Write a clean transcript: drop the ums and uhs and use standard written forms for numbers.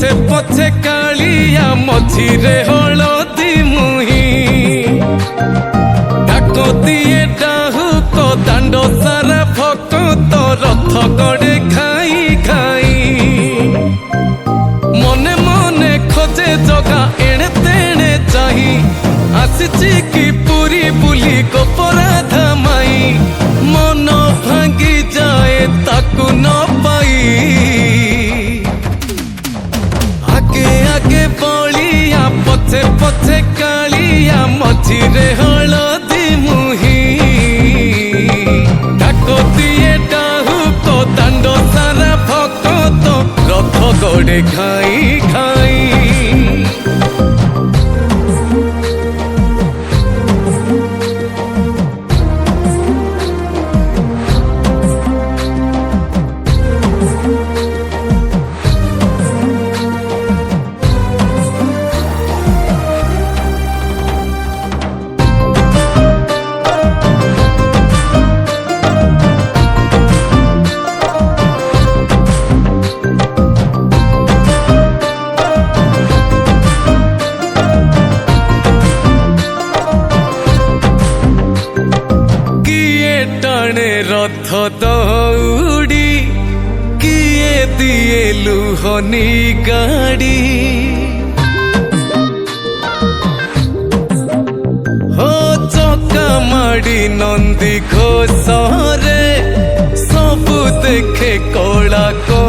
पछे पछे कालिया मझिरे हलदी मुही डाको दिए डाहुक दांड सारा भक्त रथ गड़े खाई खाई मने मने खोजे जगा एणे तेणे चाही आसिची की पूरी बुली गोपराधा माई मन भांगी जाए ताकू न पाई आगे आगे बलिया पछे पछे कालिया मझिरे हलदी मुही डाको दिए डाहुक दांड सारा भक्त रथ गड़े खाई खाई रथ दौड़ी किए दिए लुहनी गाड़ी हो चका माड़ी नंदी घोषरे सबू देखे कला को